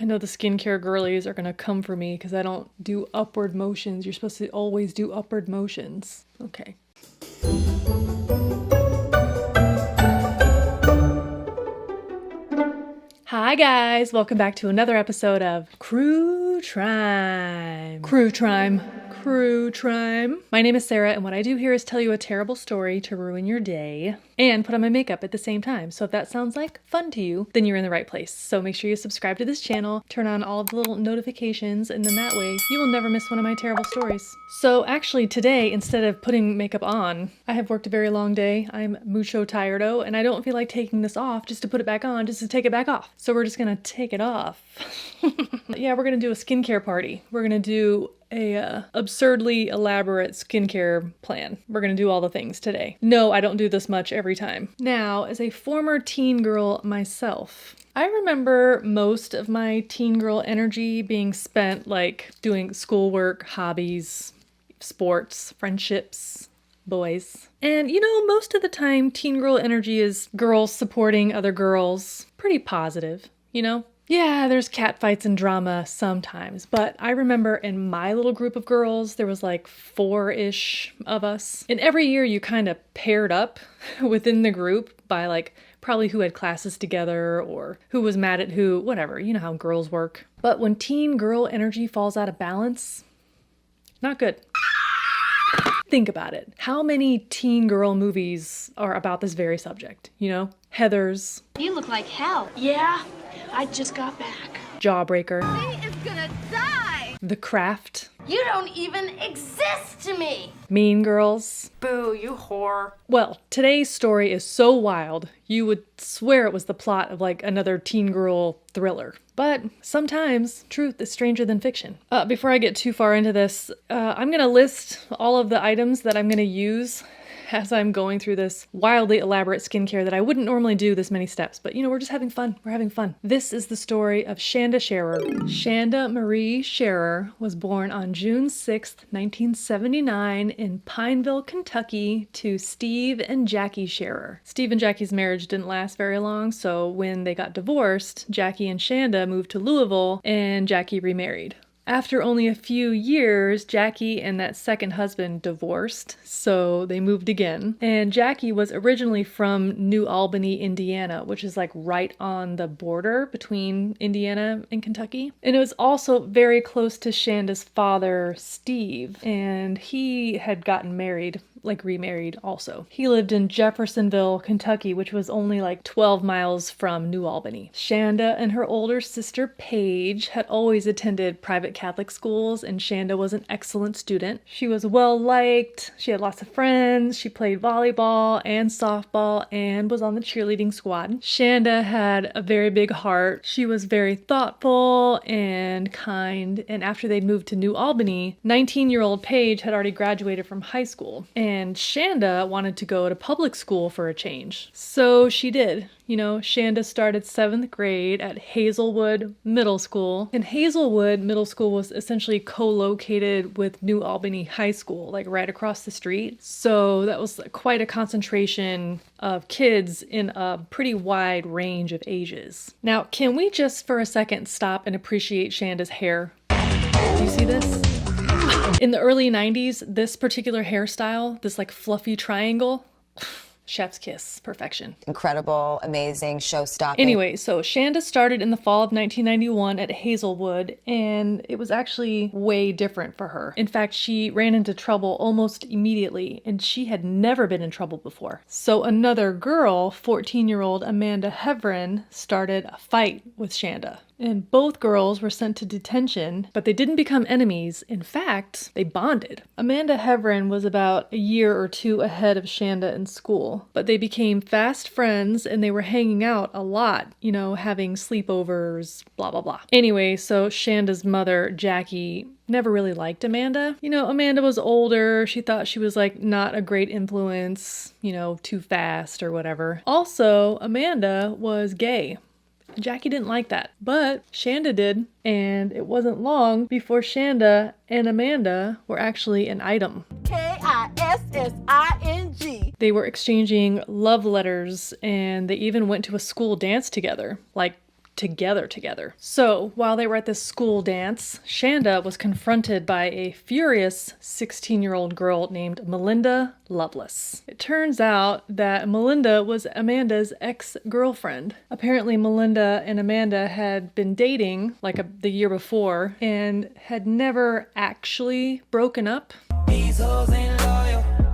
I know the skincare girlies are gonna come for me because I don't do upward motions. You're supposed to always do upward motions. Okay. Hi guys, welcome back to another episode of Crue Trime. Crue Trime. Crue Trime. My name is Sarah, and what I do here is tell you a terrible story to ruin your day and put on my makeup at the same time. So if that sounds like fun to you, then you're in the right place. So make sure you subscribe to this channel, turn on all of the little notifications, and then that way you will never miss one of my terrible stories. So actually today, instead of putting makeup on, I have worked a very long day. I'm mucho tirado, and I don't feel like taking this off just to put it back on, just to take it back off. So we're just gonna take it off. Yeah, we're gonna do a skincare party. We're gonna do a absurdly elaborate skincare plan. We're gonna do all the things today. No, I don't do this much every time. Now, as a former teen girl myself, I remember most of my teen girl energy being spent like doing schoolwork, hobbies, sports, friendships, boys. And you know, most of the time teen girl energy is girls supporting other girls. Pretty positive, you know? Yeah, there's catfights and drama sometimes, but I remember in my little group of girls, there was like 4-ish of us. And every year you kind of paired up within the group by like probably who had classes together or who was mad at who, whatever. You know how girls work. But when teen girl energy falls out of balance, not good. Think about it. How many teen girl movies are about this very subject? You know? Heathers. You look like hell. Yeah, I just got back. Jawbreaker. He is gonna die. The Craft. You don't even exist to me. Mean Girls. Boo, you whore. Well, today's story is so wild, you would swear it was the plot of like another teen girl thriller. But sometimes truth is stranger than fiction. Before I get too far into this, I'm gonna list all of the items that I'm gonna use as I'm going through this wildly elaborate skincare that I wouldn't normally do this many steps, but you know, we're just having fun. We're having fun. This is the story of Shanda Sharer. Shanda Marie Sharer was born on June 6th, 1979 in Pineville, Kentucky to Steve and Jackie Sharer. Steve and Jackie's marriage didn't last very long, so when they got divorced, Jackie and Shanda moved to Louisville and Jackie remarried. After only a few years, Jackie and that second husband divorced, so they moved again. And Jackie was originally from New Albany, Indiana, which is like right on the border between Indiana and Kentucky. And it was also very close to Shanda's father, Steve, and he had gotten married, like remarried also. He lived in Jeffersonville, Kentucky, which was only like 12 miles from New Albany. Shanda and her older sister, Paige, had always attended private Catholic schools, and Shanda was an excellent student. She was well liked, she had lots of friends, she played volleyball and softball, and was on the cheerleading squad. Shanda had a very big heart. She was very thoughtful and kind, and after they'd moved to New Albany, 19-year-old Paige had already graduated from high school. And Shanda wanted to go to public school for a change. So she did. You know, Shanda started 7th grade at Hazelwood Middle School. And Hazelwood Middle School was essentially co-located with New Albany High School, like right across the street. So that was quite a concentration of kids in a pretty wide range of ages. Now, can we just for a second stop and appreciate Shanda's hair? Do you see this? In the early 90s, this particular hairstyle, this like fluffy triangle, chef's kiss, perfection. Incredible, amazing, show-stopping. Anyway, so Shanda started in the fall of 1991 at Hazelwood, and it was actually way different for her. In fact, she ran into trouble almost immediately, and she had never been in trouble before. So another girl, 14-year-old Amanda Hevren, started a fight with Shanda. And both girls were sent to detention, but they didn't become enemies. In fact, they bonded. Amanda Hevren was about a year or two ahead of Shanda in school, but they became fast friends and they were hanging out a lot, you know, having sleepovers, blah, blah, blah. Anyway, so Shanda's mother, Jackie, never really liked Amanda. You know, Amanda was older. She thought she was like not a great influence, you know, too fast or whatever. Also, Amanda was gay. Jackie didn't like that, but Shanda did, and it wasn't long before Shanda and Amanda were actually an item. K-I-S-S-I-N-G. They were exchanging love letters, and they even went to a school dance together, like together. So while they were at this school dance, Shanda was confronted by a furious 16-year-old girl named Melinda Loveless. It turns out that Melinda was Amanda's ex-girlfriend. Apparently Melinda and Amanda had been dating the year before and had never actually broken up.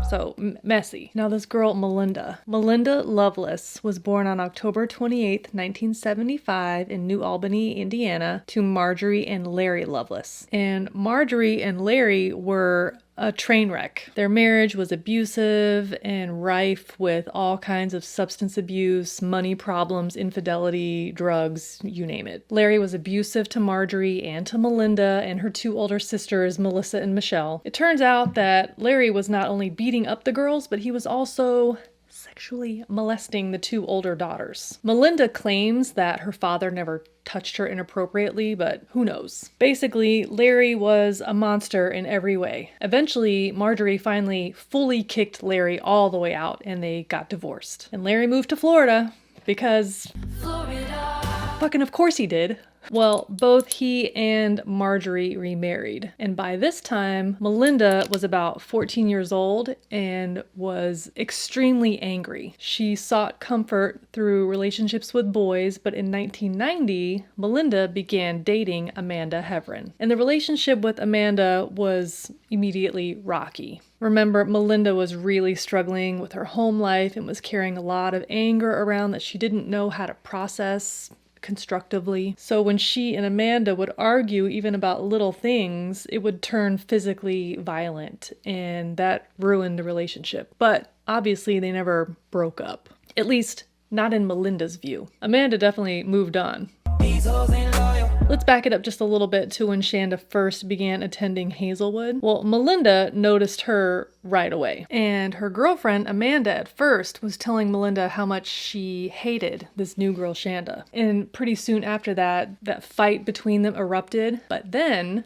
So messy. Now this girl, Melinda Loveless, was born on October 28th, 1975 in New Albany, Indiana, to Marjorie and Larry Loveless. And Marjorie and Larry were a train wreck. Their marriage was abusive and rife with all kinds of substance abuse, money problems, infidelity, drugs, you name it. Larry was abusive to Marjorie and to Melinda and her two older sisters, Melissa and Michelle. It turns out that Larry was not only beating up the girls, but he was also sexually molesting the two older daughters. Melinda claims that her father never touched her inappropriately, but who knows? Basically, Larry was a monster in every way. Eventually, Marjorie finally fully kicked Larry all the way out and they got divorced. And Larry moved to Florida because fucking of course he did. Well, both he and Marjorie remarried. And by this time, Melinda was about 14 years old and was extremely angry. She sought comfort through relationships with boys, but in 1990, Melinda began dating Amanda Heverin. And the relationship with Amanda was immediately rocky. Remember, Melinda was really struggling with her home life and was carrying a lot of anger around that she didn't know how to process constructively. So when she and Amanda would argue even about little things, it would turn physically violent, and that ruined the relationship. But obviously they never broke up. At least not in Melinda's view. Amanda definitely moved on. Let's back it up just a little bit to when Shanda first began attending Hazelwood. Well, Melinda noticed her right away. And her girlfriend, Amanda, at first was telling Melinda how much she hated this new girl, Shanda. And pretty soon after that, that fight between them erupted. But then,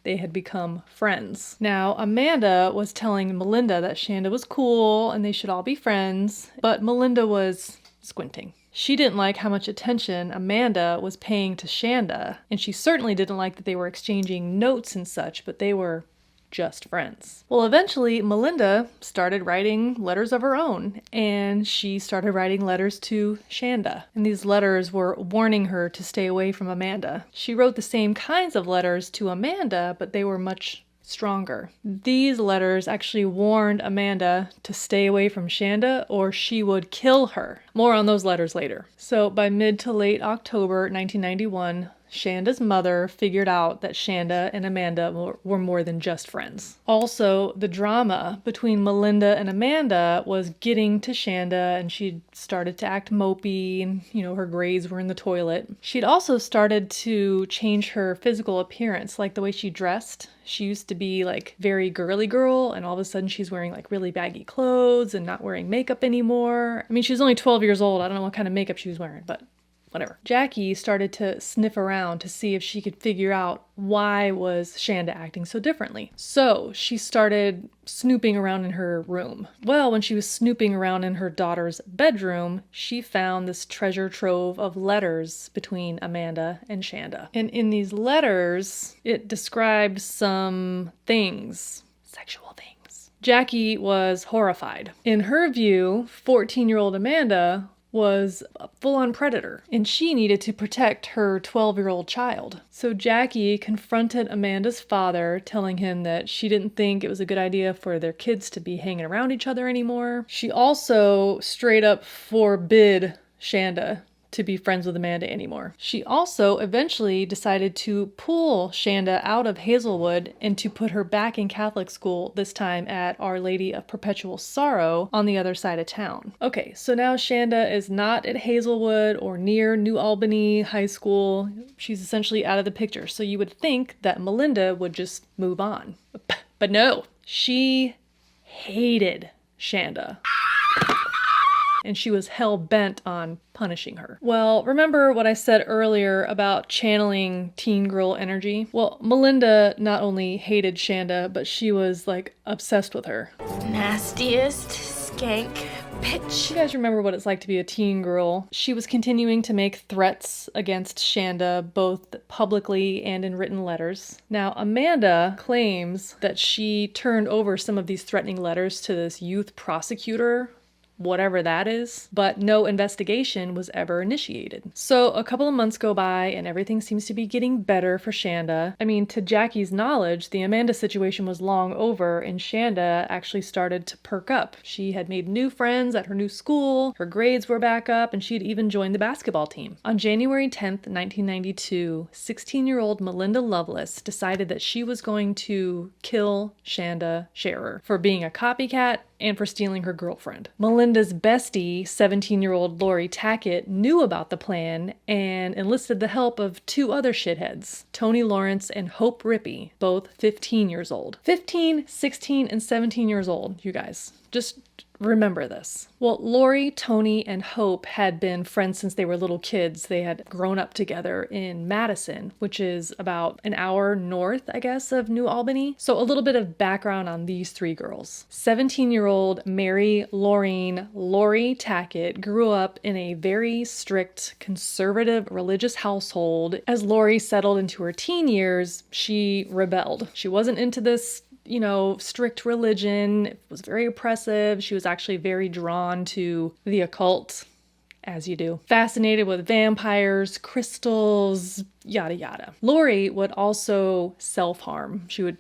they had become friends. Now, Amanda was telling Melinda that Shanda was cool and they should all be friends. But Melinda was squinting. She didn't like how much attention Amanda was paying to Shanda, and she certainly didn't like that they were exchanging notes and such, but they were just friends. Well, eventually, Melinda started writing letters of her own, and she started writing letters to Shanda. And these letters were warning her to stay away from Amanda. She wrote the same kinds of letters to Amanda, but they were much stronger. These letters actually warned Amanda to stay away from Shanda or she would kill her. More on those letters later. So by mid to late October 1991, Shanda's mother figured out that Shanda and Amanda were more than just friends. Also, the drama between Melinda and Amanda was getting to Shanda, and she'd started to act mopey, and, her grades were in the toilet. She'd also started to change her physical appearance, like the way she dressed. She used to be very girly girl, and all of a sudden she's wearing really baggy clothes and not wearing makeup anymore. I mean, she was only 12 years old. I don't know what kind of makeup she was wearing, but whatever. Jackie started to sniff around to see if she could figure out why was Shanda acting so differently. So she started snooping around in her room. Well, when she was snooping around in her daughter's bedroom, she found this treasure trove of letters between Amanda and Shanda. And in these letters, it described some things, sexual things. Jackie was horrified. In her view, 14-year-old Amanda was a full-on predator, and she needed to protect her 12-year-old child. So Jackie confronted Amanda's father, telling him that she didn't think it was a good idea for their kids to be hanging around each other anymore. She also straight up forbid Shanda to be friends with Amanda anymore. She also eventually decided to pull Shanda out of Hazelwood and to put her back in Catholic school, this time at Our Lady of Perpetual Sorrow on the other side of town. Okay, so now Shanda is not at Hazelwood or near New Albany High School. She's essentially out of the picture, so you would think that Melinda would just move on. But no, she hated Shanda. And she was hell-bent on punishing her. Well, remember what I said earlier about channeling teen girl energy? Well, Melinda not only hated Shanda, but she was obsessed with her. Nastiest, skank, bitch. You guys remember what it's like to be a teen girl. She was continuing to make threats against Shanda, both publicly and in written letters. Now, Amanda claims that she turned over some of these threatening letters to this youth prosecutor, whatever that is, but no investigation was ever initiated. So a couple of months go by and everything seems to be getting better for Shanda. I mean, to Jackie's knowledge, the Amanda situation was long over and Shanda actually started to perk up. She had made new friends at her new school, her grades were back up, and she had even joined the basketball team. On January 10th, 1992, 16-year-old Melinda Lovelace decided that she was going to kill Shanda Sharer for being a copycat and for stealing her girlfriend. Melinda's bestie, 17-year-old Lori Tackett, knew about the plan and enlisted the help of two other shitheads, Tony Lawrence and Hope Rippey, both 15 years old. 15, 16, and 17 years old, you guys. Just remember this. Well, Lori, Tony, and Hope had been friends since they were little kids. They had grown up together in Madison, which is about an hour north, I guess, of New Albany. So a little bit of background on these three girls. 17-year-old Mary Lorraine Lori Tackett grew up in a very strict, conservative religious household. As Lori settled into her teen years, she rebelled. She wasn't into this strict religion. It was very oppressive. She was actually very drawn to the occult, as you do. Fascinated with vampires, crystals, yada yada. Lori would also self-harm. She would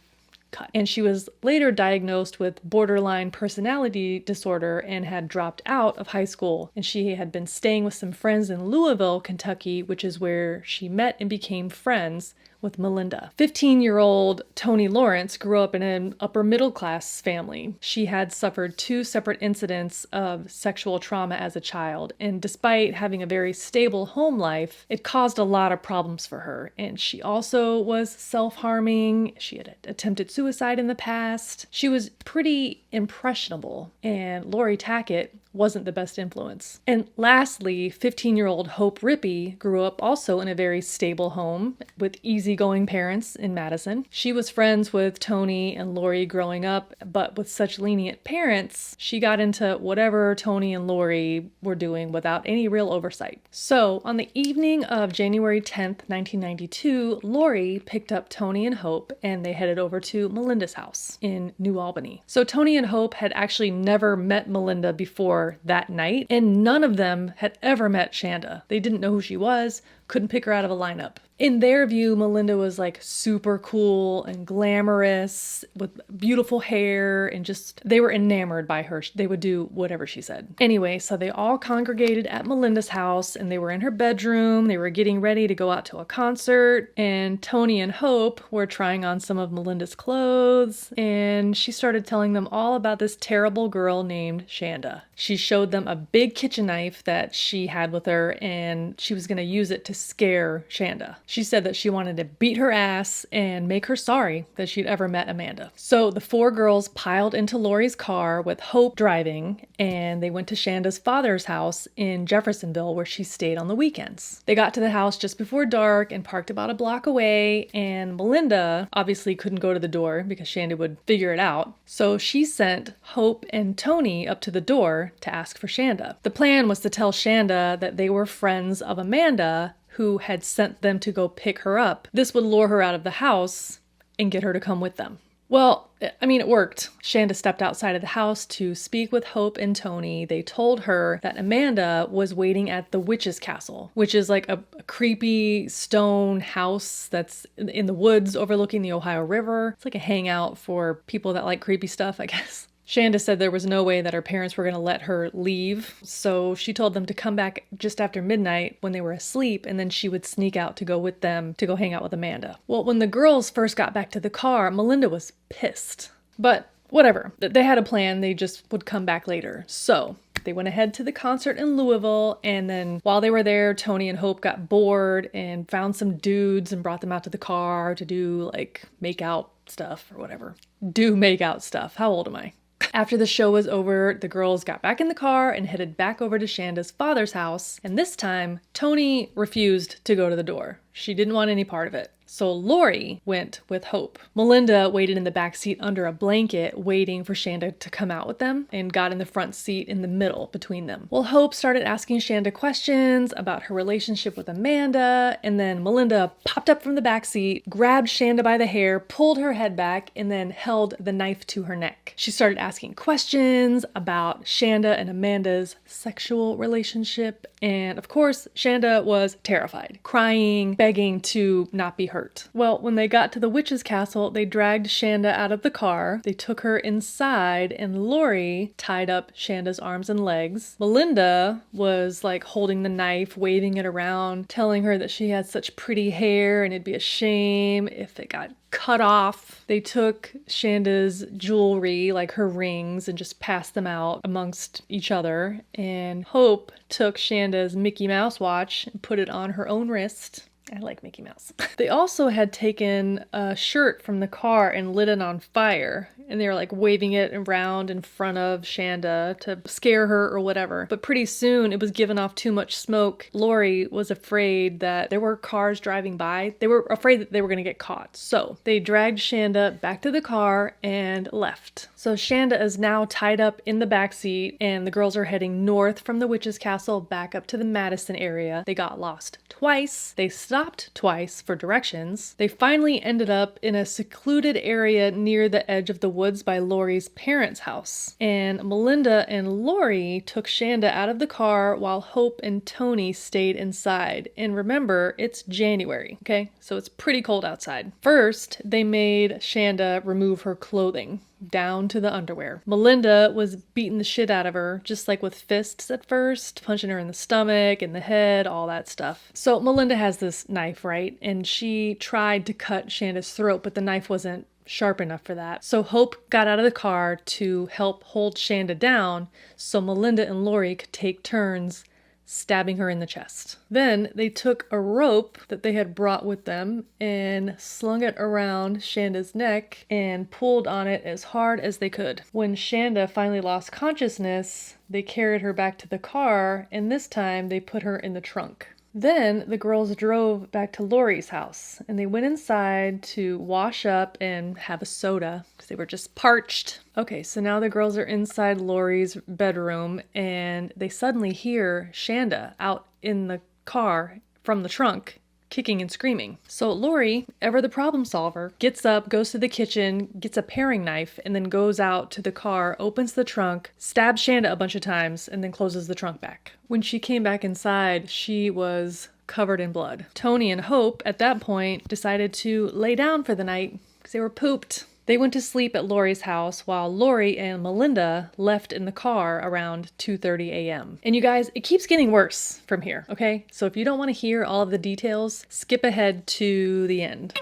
cut. And she was later diagnosed with borderline personality disorder and had dropped out of high school. And she had been staying with some friends in Louisville, Kentucky, which is where she met and became friends with Melinda. 15-year-old Tony Lawrence grew up in an upper middle class family. She had suffered two separate incidents of sexual trauma as a child, and despite having a very stable home life, it caused a lot of problems for her. And she also was self-harming. She had attempted suicide in the past. She was pretty impressionable, and Lori Tackett wasn't the best influence. And lastly, 15-year-old Hope Rippey grew up also in a very stable home with easygoing parents in Madison. She was friends with Tony and Lori growing up, but with such lenient parents, she got into whatever Tony and Lori were doing without any real oversight. So on the evening of January 10th, 1992, Lori picked up Tony and Hope and they headed over to Melinda's house in New Albany. So Tony and Hope had actually never met Melinda before that night, and none of them had ever met Shanda. They didn't know who she was, couldn't pick her out of a lineup. In their view, Melinda was like super cool and glamorous with beautiful hair and just, they were enamored by her. They would do whatever she said. Anyway, so they all congregated at Melinda's house and they were in her bedroom. They were getting ready to go out to a concert, and Tony and Hope were trying on some of Melinda's clothes, and she started telling them all about this terrible girl named Shanda. She showed them a big kitchen knife that she had with her, and she was going to use it to scare Shanda. She said that she wanted to beat her ass and make her sorry that she'd ever met Amanda. So the four girls piled into Lori's car with Hope driving, and they went to Shanda's father's house in Jeffersonville where she stayed on the weekends. They got to the house just before dark and parked about a block away, and Melinda obviously couldn't go to the door because Shanda would figure it out. So she sent Hope and Tony up to the door to ask for Shanda. The plan was to tell Shanda that they were friends of Amanda, who had sent them to go pick her up. This would lure her out of the house and get her to come with them. Well, I mean, it worked. Shanda stepped outside of the house to speak with Hope and Tony. They told her that Amanda was waiting at the Witch's Castle, which is like a creepy stone house that's in the woods overlooking the Ohio River. It's like a hangout for people that like creepy stuff, I guess. Shanda said there was no way that her parents were going to let her leave, so she told them to come back just after midnight when they were asleep, and then she would sneak out to go with them to go hang out with Amanda. Well, when the girls first got back to the car, Melinda was pissed. But whatever. They had a plan. They just would come back later. So they went ahead to the concert in Louisville, and then while they were there, Tony and Hope got bored and found some dudes and brought them out to the car to do like make-out stuff or whatever. Do make-out stuff. How old am I? After the show was over, the girls got back in the car and headed back over to Shanda's father's house, and this time, Tony refused to go to the door. She didn't want any part of it. So Lori went with Hope. Melinda waited in the back seat under a blanket, waiting for Shanda to come out with them, and got in the front seat in the middle between them. Well, Hope started asking Shanda questions about her relationship with Amanda, and then Melinda popped up from the back seat, grabbed Shanda by the hair, pulled her head back, and then held the knife to her neck. She started asking questions about Shanda and Amanda's sexual relationship, and of course, Shanda was terrified, crying, begging to not be hurt. Well, when they got to the witch's castle, they dragged Shanda out of the car. They took her inside, and Lori tied up Shanda's arms and legs. Melinda was like holding the knife, waving it around, telling her that she had such pretty hair and it'd be a shame if it got cut off. They took Shanda's jewelry, like her rings, and just passed them out amongst each other. And Hope took Shanda's Mickey Mouse watch and put it on her own wrist. I like Mickey Mouse. They also had taken a shirt from the car and lit it on fire. And they were like waving it around in front of Shanda to scare her or whatever. But pretty soon it was giving off too much smoke. Lori was afraid that there were cars driving by. They were afraid that they were going to get caught. So they dragged Shanda back to the car and left. So Shanda is now tied up in the backseat, and the girls are heading north from the witch's castle back up to the Madison area. They got lost twice. They stopped twice for directions. They finally ended up in a secluded area near the edge of the woods by Lori's parents' house. And Melinda and Lori took Shanda out of the car while Hope and Tony stayed inside. And remember, it's January, okay? So it's pretty cold outside. First, they made Shanda remove her clothing down to the underwear. Melinda was beating the shit out of her, just like with fists at first, punching her in the stomach, in the head, all that stuff. So Melinda has this knife, right? And she tried to cut Shanda's throat, but the knife wasn't sharp enough for that. So Hope got out of the car to help hold Shanda down so Melinda and Lori could take turns stabbing her in the chest. Then they took a rope that they had brought with them and slung it around Shanda's neck and pulled on it as hard as they could. When Shanda finally lost consciousness, they carried her back to the car, and this time they put her in the trunk. Then the girls drove back to Lori's house, and they went inside to wash up and have a soda because they were just parched. Okay, so now the girls are inside Lori's bedroom, and they suddenly hear Shanda out in the car from the trunk, kicking and screaming. So Lori, ever the problem solver, gets up, goes to the kitchen, gets a paring knife, and then goes out to the car, opens the trunk, stabs Shanda a bunch of times, and then closes the trunk back. When she came back inside, she was covered in blood. Tony and Hope, at that point, decided to lay down for the night because they were pooped. They went to sleep at Lori's house while Lori and Melinda left in the car around 2:30 a.m. And you guys, it keeps getting worse from here, okay? So if you don't want to hear all of the details, skip ahead to the end.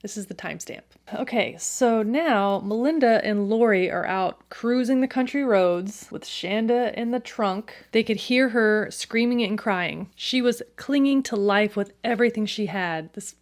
This is the timestamp. Okay, so now Melinda and Lori are out cruising the country roads with Shanda in the trunk. They could hear her screaming and crying. She was clinging to life with everything she had. This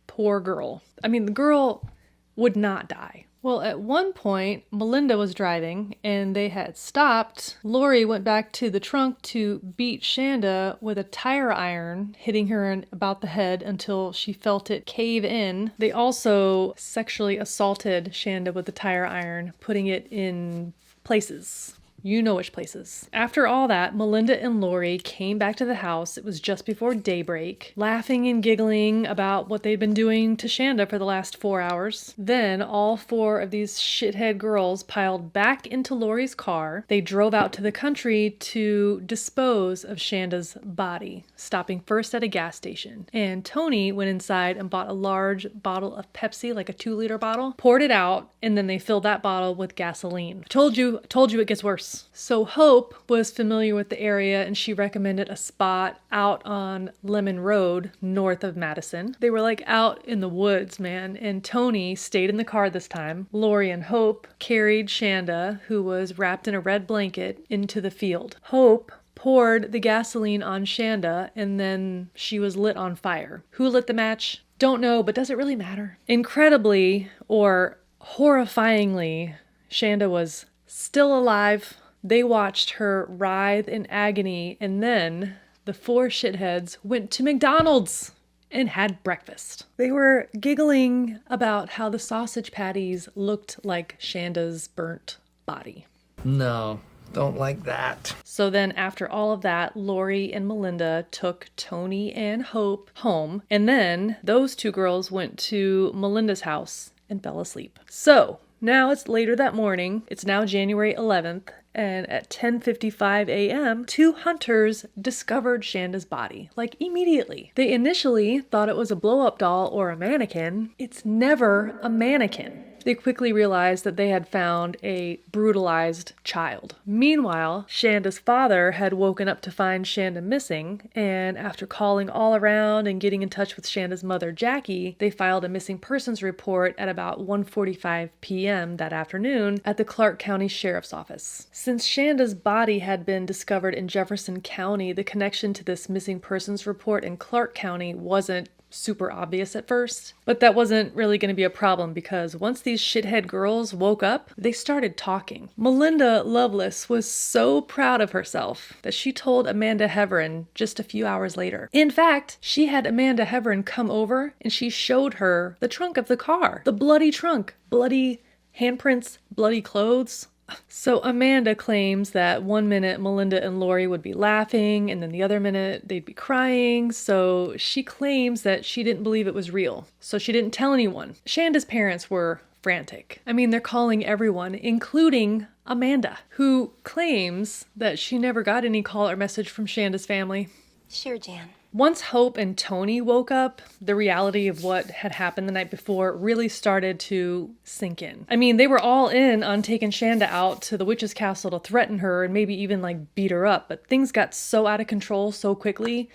poor girl. I mean, the girl would not die. Well, at one point, Melinda was driving and they had stopped. Lori went back to the trunk to beat Shanda with a tire iron, hitting her in about the head until she felt it cave in. They also sexually assaulted Shanda with the tire iron, putting it in places. You know which places. After all that, Melinda and Lori came back to the house. It was just before daybreak, laughing and giggling about what they'd been doing to Shanda for the last 4 hours. Then all 4 of these shithead girls piled back into Lori's car. They drove out to the country to dispose of Shanda's body, stopping first at a gas station. And Tony went inside and bought a large bottle of Pepsi, like a 2-liter bottle, poured it out, and then they filled that bottle with gasoline. Told you it gets worse. So Hope was familiar with the area, and she recommended a spot out on Lemon Road north of Madison. They were like out in the woods, man, and Tony stayed in the car this time. Lori and Hope carried Shanda, who was wrapped in a red blanket, into the field. Hope poured the gasoline on Shanda, and then she was lit on fire. Who lit the match? Don't know, but does it really matter? Incredibly, or horrifyingly, Shanda was still alive. They watched her writhe in agony, and then the 4 shitheads went to McDonald's and had breakfast. They were giggling about how the sausage patties looked like Shanda's burnt body. No, don't like that. So then after all of that, Lori and Melinda took Tony and Hope home, and then those two girls went to Melinda's house and fell asleep. So now it's later that morning. It's now January 11th, and at 10:55 a.m., two hunters discovered Shanda's body, like immediately. They initially thought it was a blow-up doll or a mannequin. It's never a mannequin. They quickly realized that they had found a brutalized child. Meanwhile, Shanda's father had woken up to find Shanda missing, and after calling all around and getting in touch with Shanda's mother, Jackie, they filed a missing persons report at about 1:45 p.m. that afternoon at the Clark County Sheriff's Office. Since Shanda's body had been discovered in Jefferson County, the connection to this missing persons report in Clark County wasn't super obvious at first, but that wasn't really going to be a problem because once these shithead girls woke up, they started talking. Melinda Loveless was so proud of herself that she told Amanda Heverin just a few hours later. In fact, she had Amanda Heverin come over and she showed her the trunk of the car, the bloody trunk, bloody handprints, bloody clothes. So Amanda claims that one minute Melinda and Lori would be laughing and then the other minute they'd be crying. So she claims that she didn't believe it was real. So she didn't tell anyone. Shanda's parents were frantic. I mean, they're calling everyone, including Amanda, who claims that she never got any call or message from Shanda's family. Sure, Jan. Once Hope and Tony woke up, the reality of what had happened the night before really started to sink in. I mean, they were all in on taking Shanda out to the witch's castle to threaten her and maybe even like beat her up, but things got so out of control so quickly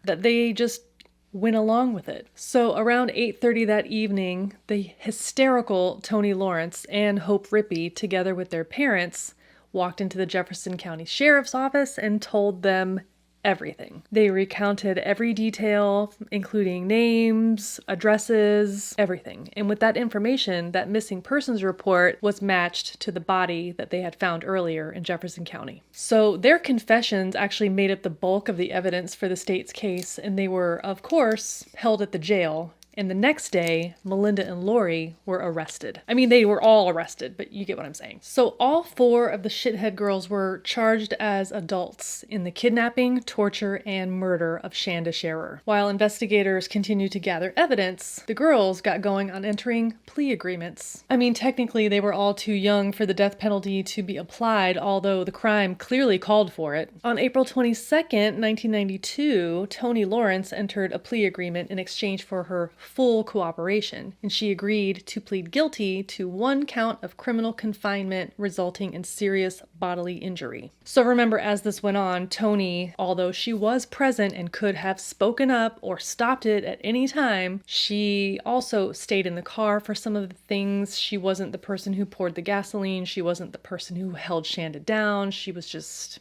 that they just went along with it. So around 8:30 that evening, the hysterical Tony Lawrence and Hope Rippey, together with their parents, walked into the Jefferson County Sheriff's Office and told them everything. They recounted every detail, including names, addresses, everything. And with that information, that missing persons report was matched to the body that they had found earlier in Jefferson County. So their confessions actually made up the bulk of the evidence for the state's case, and they were, of course, held at the jail. And the next day, Melinda and Lori were arrested. I mean, they were all arrested, but you get what I'm saying. So all four of the shithead girls were charged as adults in the kidnapping, torture, and murder of Shanda Sharer. While investigators continued to gather evidence, the girls got going on entering plea agreements. I mean, technically, they were all too young for the death penalty to be applied, although the crime clearly called for it. On April 22nd, 1992, Tony Lawrence entered a plea agreement in exchange for her full cooperation, and she agreed to plead guilty to 1 count of criminal confinement resulting in serious bodily injury. So remember, as this went on, Tony, although she was present and could have spoken up or stopped it at any time, she also stayed in the car for some of the things. She wasn't the person who poured the gasoline. She wasn't the person who held Shanda down. She was just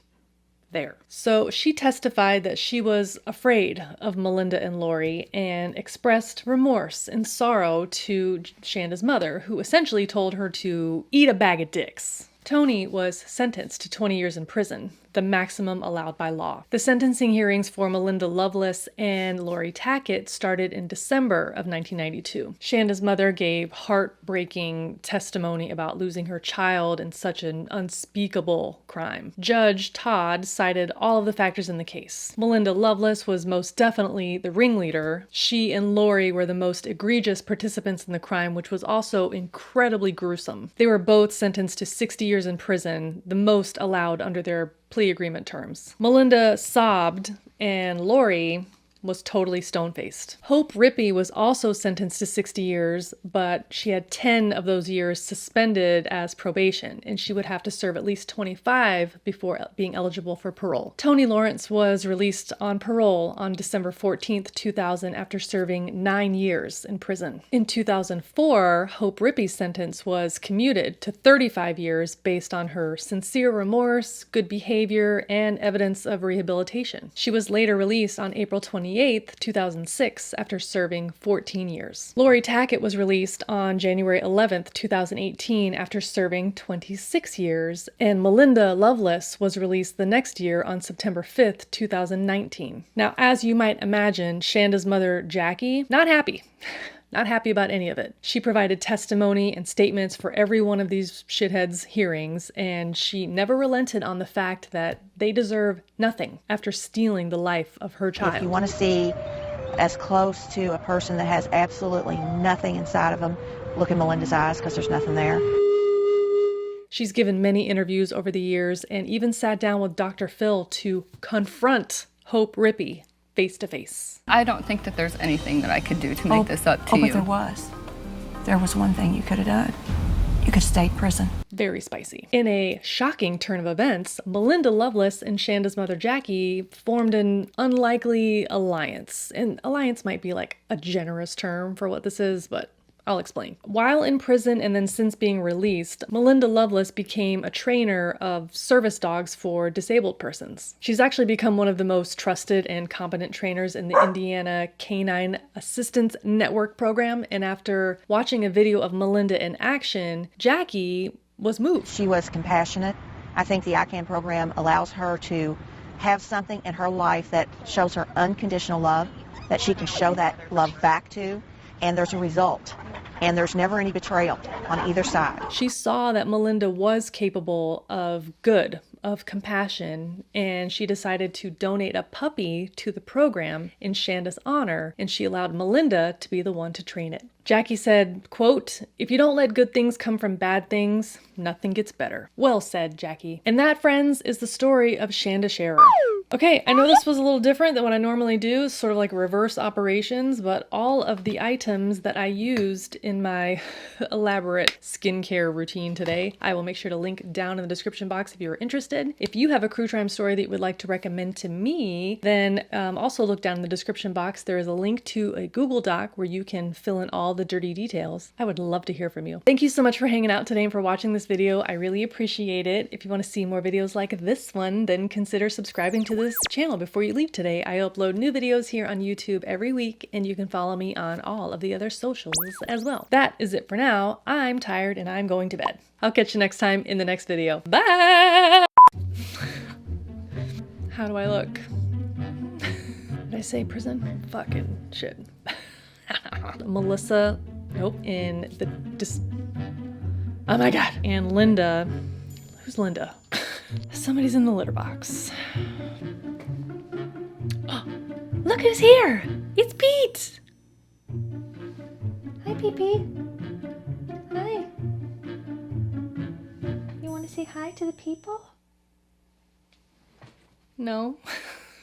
there. So she testified that she was afraid of Melinda and Lori and expressed remorse and sorrow to Shanda's mother, who essentially told her to eat a bag of dicks. Tony was sentenced to 20 years in prison, the maximum allowed by law. The sentencing hearings for Melinda Loveless and Lori Tackett started in December of 1992. Shanda's mother gave heartbreaking testimony about losing her child in such an unspeakable crime. Judge Todd cited all of the factors in the case. Melinda Loveless was most definitely the ringleader. She and Lori were the most egregious participants in the crime, which was also incredibly gruesome. They were both sentenced to 60 years in prison, the most allowed under their plea agreement terms. Melinda sobbed, and Lori was totally stone-faced. Hope Rippey was also sentenced to 60 years, but she had 10 of those years suspended as probation, and she would have to serve at least 25 before being eligible for parole. Tony Lawrence was released on parole on December 14th, 2000, after serving 9 years in prison. In 2004, Hope Rippey's sentence was commuted to 35 years based on her sincere remorse, good behavior, and evidence of rehabilitation. She was later released on April 28th, 28th, 2006, after serving 14 years. Lori Tackett was released on January 11th, 2018, after serving 26 years, and Melinda Loveless was released the next year on September 5th, 2019. Now, as you might imagine, Shanda's mother, Jackie, not happy. Not happy about any of it. She provided testimony and statements for every one of these shitheads' hearings, and she never relented on the fact that they deserve nothing after stealing the life of her child. If you want to see as close to a person that has absolutely nothing inside of them, look in Melinda's eyes, because there's nothing there. She's given many interviews over the years and even sat down with Dr. Phil to confront Hope Rippey face to face. I don't think that there's anything that I could do to make this up to you. But there was. There was one thing you could have done. You could stay in prison. Very spicy. In a shocking turn of events, Melinda Loveless and Shanda's mother Jackie formed an unlikely alliance. And alliance might be like a generous term for what this is, but I'll explain. While in prison and then since being released, Melinda Loveless became a trainer of service dogs for disabled persons. She's actually become one of the most trusted and competent trainers in the Indiana Canine Assistance Network program, and after watching a video of Melinda in action, Jackie was moved. She was compassionate. I think the ICANN program allows her to have something in her life that shows her unconditional love, that she can show that love back to, and there's a result. And there's never any betrayal on either side. She saw that Melinda was capable of good, of compassion, and she decided to donate a puppy to the program in Shanda's honor, and she allowed Melinda to be the one to train it. Jackie said, quote, "If you don't let good things come from bad things, nothing gets better." Well said, Jackie. And that, friends, is the story of Shanda Sharer. Okay, I know this was a little different than what I normally do, sort of like reverse operations, but all of the items that I used in my elaborate skincare routine today, I will make sure to link down in the description box if you're interested. If you have a Crue Trime story that you would like to recommend to me, then also look down in the description box. There is a link to a Google Doc where you can fill in all the dirty details. I would love to hear from you. Thank you so much for hanging out today and for watching this video. I really appreciate it. If you want to see more videos like this one, then consider subscribing to this channel before you leave today. I upload new videos here on YouTube every week, and you can follow me on all of the other socials as well. That is it for now. I'm tired and I'm going to bed. I'll catch you next time in the next video. Bye! How do I look? Did I say prison? Fucking shit. Melissa, nope, in the oh my god. And Linda, who's Linda? Somebody's in the litter box. Oh, look who's here! It's Pete! Hi, Pee-Pee. Hi. You want to say hi to the people? No.